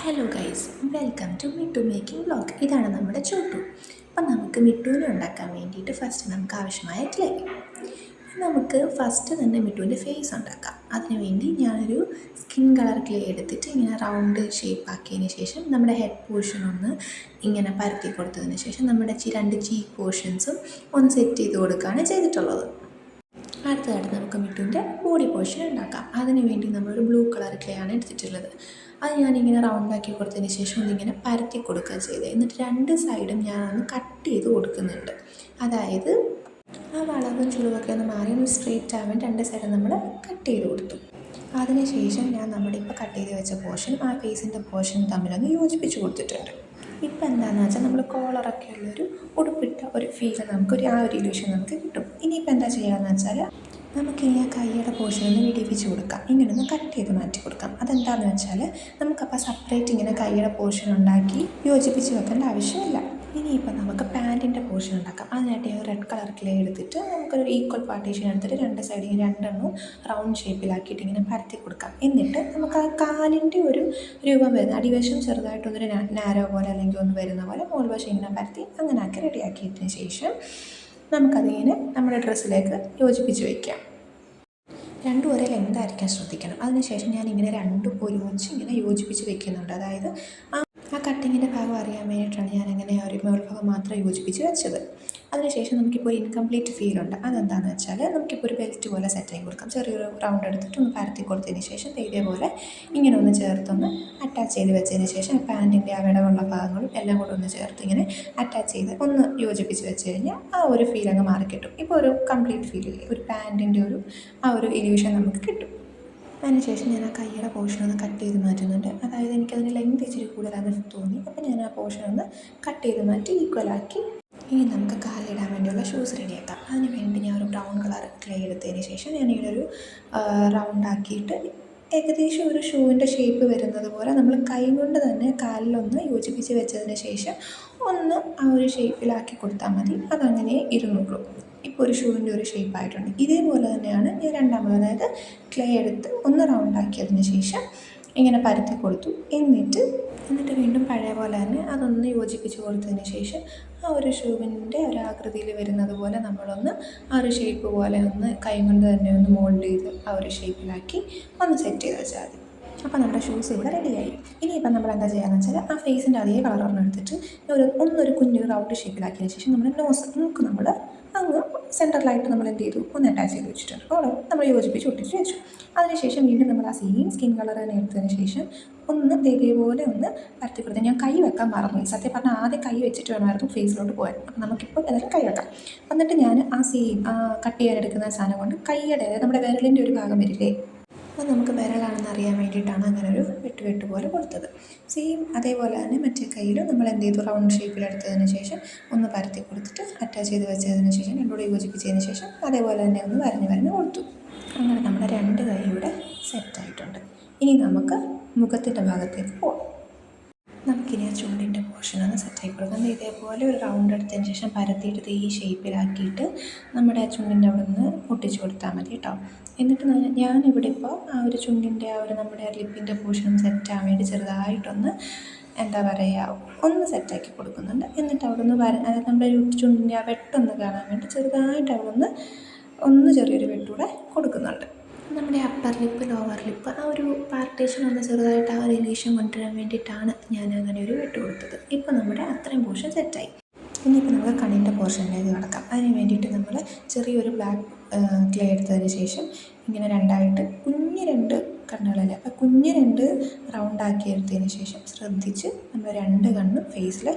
Hello guys, welcome to Mittu making vlog. ഇതാണ് നമ്മുടെ ചോട്ടു. അപ്പം നമുക്ക് മിട്ടുവിനെ ഉണ്ടാക്കാൻ വേണ്ടിയിട്ട് ഫസ്റ്റ് നമുക്ക് ആവശ്യമായ ക്ലേ. നമുക്ക് ഫസ്റ്റ് തന്നെ മിട്ടുവിൻ്റെ ഫേസ് ഉണ്ടാക്കാം. അതിനുവേണ്ടി ഞാനൊരു സ്കിൻ കളർ ക്ലേ എടുത്തിട്ട് ഇങ്ങനെ റൗണ്ട് ഷേപ്പ് ആക്കിയതിന് ശേഷം നമ്മുടെ ഹെഡ് പോർഷൻ ഒന്ന് ഇങ്ങനെ പരത്തി കൊടുത്തതിന് ശേഷം നമ്മുടെ രണ്ട് ചീക്ക് പോർഷൻസും ഒന്ന് സെറ്റ് ചെയ്ത് കൊടുക്കുകയാണ് ചെയ്തിട്ടുള്ളത്. അടുത്തതായിട്ട് നമുക്ക് മിട്ടുവിൻ്റെ ബോഡി പോർഷൻ ഉണ്ടാക്കാം. അതിന് വേണ്ടി നമ്മളൊരു ബ്ലൂ കളർ ക്ലേ ആണ് എടുത്തിട്ടുള്ളത്. അത് ഞാനിങ്ങനെ റൗണ്ടാക്കി കൊടുത്തതിന് ശേഷം ഒന്നിങ്ങനെ പരത്തി കൊടുക്കുക ചെയ്തത്. എന്നിട്ട് രണ്ട് സൈഡും ഞാനൊന്ന് കട്ട് ചെയ്ത് കൊടുക്കുന്നുണ്ട്. അതായത് ആ വളവും ചുളിവൊക്കെ ഒന്ന് മാറി ഒന്ന് സ്ട്രെയിറ്റ് ആവാൻ രണ്ട് സൈഡും നമ്മൾ കട്ട് ചെയ്ത് കൊടുത്തു. അതിനുശേഷം ഞാൻ നമ്മുടെ ഇപ്പോൾ കട്ട് ചെയ്ത് വെച്ച പോർഷൻ ആ ഫേസിൻ്റെ പോർഷൻ തമ്മിലൊന്ന് യോജിപ്പിച്ച് കൊടുത്തിട്ടുണ്ട്. ഇപ്പം എന്താണെന്ന് വെച്ചാൽ നമ്മൾ കോളറൊക്കെ ഉള്ളൊരു ഉടുപ്പിട്ട ഒരു ഫീൽ നമുക്കൊരു ആ ഒരു ഇല്യൂഷൻ നമുക്ക് കിട്ടും. ഇനിയിപ്പോൾ എന്താ ചെയ്യുകയെന്ന് വെച്ചാൽ നമുക്കിനി ആ കൈയുടെ പോർഷൻ ഒന്ന് വിടിവിച്ച് കൊടുക്കാം. ഇങ്ങനെ ഒന്ന് കട്ട് ചെയ്ത് മാറ്റി കൊടുക്കാം. അതെന്താണെന്ന് വെച്ചാൽ നമുക്കപ്പോൾ സെപ്പറേറ്റ് ഇങ്ങനെ കൈയുടെ പോർഷൻ ഉണ്ടാക്കി യോജിപ്പിച്ച് വെക്കേണ്ട ആവശ്യമില്ല. ഇനിയിപ്പോൾ നമുക്ക് പാൻറ്റിൻ്റെ പോർഷൻ ഉണ്ടാക്കാം. അതിനായിട്ട് ഞാൻ റെഡ് കളർ ക്ലേ എടുത്തിട്ട് നമുക്കൊരു ഈക്വൽ പാർട്ടീഷൻ എടുത്തിട്ട് രണ്ട് സൈഡിൽ രണ്ടെണ്ണവും റൗണ്ട് ഷേപ്പിലാക്കിയിട്ട് ഇങ്ങനെ പരത്തി കൊടുക്കാം. എന്നിട്ട് നമുക്ക് ആ കാലിൻ്റെ ഒരു രൂപം വരുന്ന അടിവശം ചെറുതായിട്ടൊന്നൊരു നാരോ പോലെ അല്ലെങ്കിൽ ഒന്ന് വരുന്ന പോലെ മോൾവശം ഇങ്ങനെ പരത്തി അങ്ങനെ ആക്കി റെഡിയാക്കിയതിന് ശേഷം നമുക്കതിങ്ങനെ നമ്മുടെ ഡ്രസ്സിലേക്ക് യോജിപ്പിച്ച് വയ്ക്കാം. രണ്ടും ഒരേ ലെങ്തായിരിക്കാൻ ശ്രദ്ധിക്കണം. അതിനുശേഷം ഞാനിങ്ങനെ രണ്ടും ഒരുമിച്ച് ഇങ്ങനെ യോജിപ്പിച്ച് വെക്കുന്നുണ്ട്. അതായത് ആ കട്ടിങ്ങിൻ്റെ ഭാഗം അറിയാൻ വേണ്ടിയിട്ടാണ് ഞാനങ്ങനെ ഒരു മേൽഭാഗം മാത്രം യോജിപ്പിച്ച് വെച്ചത്. അതിനുശേഷം നമുക്കിപ്പോൾ ഒരു ഇൻകംപ്ലീറ്റ് ഫീലുണ്ട്. അതെന്താണെന്ന് വെച്ചാൽ നമുക്കിപ്പോൾ ഒരു ബെൽറ്റ് പോലെ സെറ്റ് ആക്കി കൊടുക്കാം. ചെറിയൊരു റൗണ്ട് എടുത്തിട്ട് ഒന്ന് പരത്തി കൊടുത്തതിന് ശേഷം ഇതേപോലെ ഇങ്ങനെ ഒന്ന് ചേർത്തൊന്ന് അറ്റാച്ച് ചെയ്ത് വെച്ചതിന് ശേഷം പാൻറ്റിൻ്റെ ആ വിടവുള്ള ഭാഗങ്ങളും എല്ലാം കൂടെ ഒന്ന് ചേർത്ത് ഇങ്ങനെ അറ്റാച്ച് ചെയ്ത് ഒന്ന് യോജിപ്പിച്ച് വെച്ച് കഴിഞ്ഞാൽ ആ ഒരു ഫീൽ അങ്ങ് മാറിക്കിട്ടും. ഇപ്പോൾ ഒരു കംപ്ലീറ്റ് ഫീലില്ലേ, ഒരു പാൻറ്റിൻ്റെ ആ ഒരു ഇല്യൂഷൻ നമുക്ക് കിട്ടും. അതിനുശേഷം ഞാൻ ആ കൈയുടെ പോർഷൻ ഒന്ന് കട്ട് ചെയ്ത് മാറ്റുന്നുണ്ട്. അതായത് എനിക്കതിന് ലെങ്ത് ഇച്ചിരി കൂടുതലാണെന്ന് തോന്നി. അപ്പോൾ ഞാൻ ആ പോർഷൻ ഒന്ന് കട്ട് ചെയ്ത് മാറ്റി ഈക്വലാക്കി ഇനി നമുക്ക് കാലിടാൻ വേണ്ടിയുള്ള ഷൂസ് റെഡിയാക്കാം. അതിന് വേണ്ടി ഞാൻ ഒരു ബ്രൗൺ കളർ ക്ലേ എടുത്തതിന് ശേഷം ഞാനിവിടെ ഒരു റൗണ്ടാക്കിയിട്ട് ഏകദേശം ഒരു ഷൂവിൻ്റെ ഷേപ്പ് വരുന്നത് പോലെ നമ്മൾ കൈ കൊണ്ട് തന്നെ കാലിലൊന്ന് യോജിപ്പിച്ച് വെച്ചതിന് ശേഷം ഒന്ന് ആ ഒരു ഷേപ്പിലാക്കി കൊടുത്താൽ മതി. അതങ്ങനെ ഇരുന്നുള്ളൂ. ഇപ്പോൾ ഒരു ഷൂവിൻ്റെ ഒരു ഷേപ്പായിട്ടുണ്ട്. ഇതേപോലെ തന്നെയാണ് ഞാൻ രണ്ടാമത്, അതായത് ക്ലേ എടുത്ത് ഒന്ന് റൗണ്ടാക്കിയതിന് ശേഷം ഇങ്ങനെ പരത്തി കൊടുത്തു. എന്നിട്ട് വീണ്ടും പഴയ പോലെ തന്നെ അതൊന്ന് യോജിപ്പിച്ച് കൊടുത്തതിന് ശേഷം ആ ഒരു ഷൂവിൻ്റെ ഒരു ആകൃതിയിൽ വരുന്നത് പോലെ നമ്മളൊന്ന് ആ ഒരു ഷേപ്പ് പോലെ ഒന്ന് കൈ കൊണ്ട് തന്നെ ഒന്ന് മോൾഡ് ചെയ്ത് ആ ഒരു ഷേപ്പിലാക്കി ഒന്ന് സെറ്റ് ചെയ്ത് വെച്ചാൽ മതി. അപ്പോൾ നമ്മുടെ ഷൂസ് ഇവിടെ റെഡിയായി. ഇനിയിപ്പം നമ്മൾ എന്താ ചെയ്യാന്ന് വെച്ചാൽ ആ ഫേസിൻ്റെ അതേ കളർ ഒരെണ്ണം എടുത്തിട്ട് ഒന്നൊരു കുഞ്ഞൊരു റൗണ്ട് ഷേപ്പിലാക്കിയതിന് ശേഷം നമ്മൾ മൂക്ക് നമ്മൾ അങ്ങ് സെൻറ്ററിലായിട്ട് നമ്മൾ എന്ത് ചെയ്തു ഒന്ന് അറ്റാച്ച് ചെയ്ത് വെച്ചിട്ടുണ്ട്. അവിടെ നമ്മൾ യോജിപ്പിച്ച് ഒട്ടിച്ച് വെച്ചു. അതിനുശേഷം വീണ്ടും നമ്മൾ ആ സെയിം സ്കിൻ കളർ തന്നെ എടുത്തതിന് ശേഷം ഒന്ന് ഇതേപോലെ ഒന്ന് പരത്തി കൊടുത്ത് ഞാൻ കൈ വെക്കാൻ മറന്നു. സത്യം പറഞ്ഞാൽ ആദ്യം കൈ വെച്ചിട്ട് വേണമായിരുന്നു ഫേസിലോട്ട് പോകാൻ. അപ്പം നമുക്കിപ്പോൾ ഏതായാലും കൈ വെക്കാം. എന്നിട്ട് ഞാൻ ആ കട്ട് ചെയ്യാനെടുക്കുന്ന സാധനം കൊണ്ട് കൈയുടെ, അതായത് നമ്മുടെ വിരലിൻ്റെ ഒരു ഭാഗം വരില്ലേ, അത് നമുക്ക് വിരലാണെന്ന് അറിയാൻ വേണ്ടിയിട്ടാണ് അങ്ങനെ ഒരു വെട്ട് പോലെ കൊടുത്തത്. സെയിം അതേപോലെ തന്നെ മറ്റേ കയ്യിലും നമ്മൾ എന്ത് ചെയ്തു, റൗണ്ട് ഷേപ്പിലെടുത്തതിന് ശേഷം ഒന്ന് പരത്തി കൊടുത്തിട്ട് അറ്റാച്ച് ചെയ്ത് വെച്ചതിന് ശേഷം രണ്ടുകൂടി യോജിപ്പിച്ചതിന് ശേഷം അതേപോലെ തന്നെ ഒന്ന് വരഞ്ഞ് കൊടുത്തു. അങ്ങനെ നമ്മുടെ രണ്ട് കൈ ഇവിടെ സെറ്റായിട്ടുണ്ട്. ഇനി നമുക്ക് മുഖത്തിൻ്റെ ഭാഗത്തേക്ക് പോകാം. നമുക്കിനി ആ ചുണ്ടിൻ്റെ പോർഷനൊന്ന് സെറ്റാക്കി കൊടുക്കാം. ഇതേപോലെ ഒരു റൗണ്ട് എടുത്തതിന് ശേഷം പരത്തിയിട്ട് ഈ ഷേപ്പിലാക്കിയിട്ട് നമ്മുടെ ആ ചുണ്ടിൻ്റെ അവിടെ നിന്ന് ഒട്ടിച്ചു കൊടുത്താൽ മതി കേട്ടോ. എന്നിട്ട് ഞാനിവിടെ ഇപ്പോൾ ആ ഒരു ചുണ്ടിൻ്റെ ആ ഒരു നമ്മുടെ ലിപ്പിൻ്റെ പോർഷൻ സെറ്റാകാൻ വേണ്ടി ചെറുതായിട്ടൊന്ന് എന്താ പറയുക ഒന്ന് സെറ്റാക്കി കൊടുക്കുന്നുണ്ട്. എന്നിട്ട് അവിടെ നിന്ന് അതായത് നമ്മുടെ ചുണ്ടിൻ്റെ ആ വെട്ടൊന്ന് കാണാൻ വേണ്ടി ചെറുതായിട്ട് അവിടെ ഒന്ന് ചെറിയൊരു വെട്ടൂടെ കൊടുക്കുന്നുണ്ട്. നമ്മുടെ അപ്പർ ലിപ്പ് ലോവർ ലിപ്പ് ആ ഒരു പാർട്ടേഷൻ ഒന്ന് ചെറുതായിട്ട് ആ ഒരു ഇല്യൂഷൻ കൊണ്ടുവരാൻ വേണ്ടിയിട്ടാണ് ഞാൻ അങ്ങനെ ഒരു വെട്ട് കൊടുത്തത്. ഇപ്പോൾ നമ്മുടെ അത്രയും പോർഷൻ സെറ്റായി. ഇനിയിപ്പോൾ നമുക്ക് കണ്ണിൻ്റെ പോർഷനിലേക്ക് കിടക്കാം. അതിന് വേണ്ടിയിട്ട് നമ്മൾ ചെറിയൊരു ബ്ലാക്ക് ക്ലേ എടുത്തതിന് ശേഷം ഇങ്ങനെ രണ്ടായിട്ട് രണ്ട് കണ്ണുകളല്ലേ, അപ്പോൾ രണ്ട് റൗണ്ടാക്കി എടുത്തതിന് ശേഷം ശ്രദ്ധിച്ച് നമ്മൾ രണ്ട് കണ്ണും ഫേസിൽ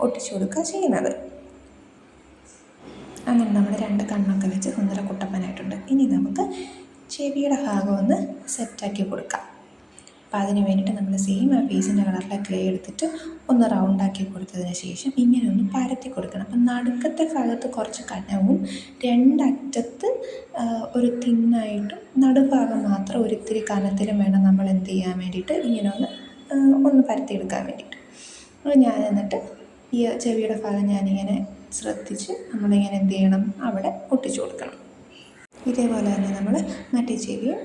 ഒട്ടിച്ചു കൊടുക്കുക ചെയ്യുന്നത്. അങ്ങനെ നമ്മൾ രണ്ട് കണ്ണൊക്കെ വെച്ച് ഒന്നര കുട്ടപ്പനായിട്ടുണ്ട്. ഇനി നമുക്ക് ചെവിയുടെ ഭാഗം ഒന്ന് സെറ്റാക്കി കൊടുക്കാം. അപ്പോൾ അതിന് വേണ്ടിയിട്ട് നമ്മൾ സെയിം ആ ഫേസിൻ്റെ കളറിലെ ക്ലേ എടുത്തിട്ട് ഒന്ന് റൗണ്ടാക്കി കൊടുത്തതിന് ശേഷം ഇങ്ങനെ ഒന്ന് പരത്തി കൊടുക്കണം. അപ്പം നടുക്കത്തെ ഭാഗത്ത് കുറച്ച് കനവും രണ്ടറ്റത്ത് ഒരു തിന്നായിട്ടും നടുഭാഗം മാത്രം ഒരിത്തിരി കനത്തിലും വേണം നമ്മൾ എന്ത് ചെയ്യാൻ വേണ്ടിയിട്ട് ഇങ്ങനെ ഒന്ന് പരത്തിയെടുക്കാൻ വേണ്ടിയിട്ട്. അപ്പോൾ ഞാൻ എന്നിട്ട് ഈ ചെവിയുടെ ഭാഗം ഞാനിങ്ങനെ ശ്രദ്ധിച്ച് നമ്മളിങ്ങനെ എന്ത് ചെയ്യണം, അവിടെ ഒട്ടിച്ചു കൊടുക്കണം. ഇതേപോലെ തന്നെ നമ്മൾ മറ്റേ ചെവിയും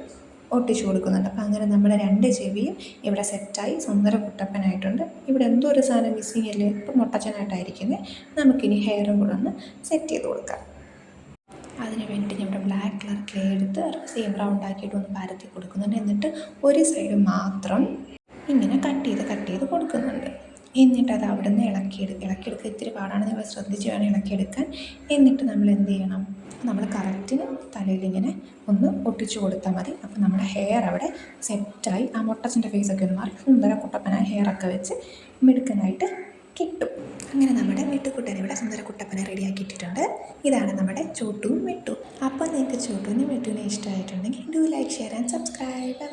ഒട്ടിച്ചു കൊടുക്കുന്നുണ്ട്. അപ്പോൾ അങ്ങനെ നമ്മുടെ രണ്ട് ചെവിയും ഇവിടെ സെറ്റായി സുന്ദര കുട്ടപ്പനായിട്ടുണ്ട്. ഇവിടെ എന്തോ ഒരു സാധനം മിസ്സിങ് അല്ലേ, ഇപ്പം മുട്ടച്ചനായിട്ടായിരിക്കുന്നത്. നമുക്കിനി ഹെയറും കൂടെ ഒന്ന് സെറ്റ് ചെയ്ത് കൊടുക്കാം. അതിന് വേണ്ടിയിട്ട് നമ്മുടെ ബ്ലാക്ക് കളർ ക്ലേ എടുത്ത് സെയിം റൗണ്ട് ആക്കിയിട്ട് ഒന്ന് പരത്തി കൊടുക്കുന്നുണ്ട്. എന്നിട്ട് ഒരു സൈഡ് മാത്രം ഇങ്ങനെ കട്ട് ചെയ്ത് കൊടുക്കുന്നുണ്ട്. എന്നിട്ട് അത് അവിടെ നിന്ന് ഇളക്കിയെടുക്കുക ഇത്തിരി പാടാണ്, നിങ്ങൾ ശ്രദ്ധിച്ച് വേണം ഇളക്കിയെടുക്കാൻ. എന്നിട്ട് നമ്മൾ എന്ത് ചെയ്യണം, നമ്മൾ കറക്റ്റിന് തലയിലിങ്ങനെ ഒന്ന് ഒട്ടിച്ചു കൊടുത്താൽ മതി. അപ്പോൾ നമ്മുടെ ഹെയർ അവിടെ സെറ്റായി ആ മുട്ടച്ചൻ്റെ ഫേസൊക്കെ ഒന്ന് മാറി സുന്ദര കുട്ടപ്പനായ ഹെയറൊക്കെ വെച്ച് മിടുക്കനായിട്ട് കിട്ടും. അങ്ങനെ നമ്മുടെ മിട്ടുക്കുട്ടനെ ഇവിടെ സുന്ദര കുട്ടപ്പനെ റെഡിയാക്കിയിട്ടുണ്ട്. ഇതാണ് നമ്മുടെ ചോട്ടു മിട്ടു. അപ്പോൾ നിങ്ങൾക്ക് ചോട്ടുവിനെ മിട്ടുവിനെ ഇഷ്ടമായിട്ടുണ്ടെങ്കിൽ do like, share and subscribe.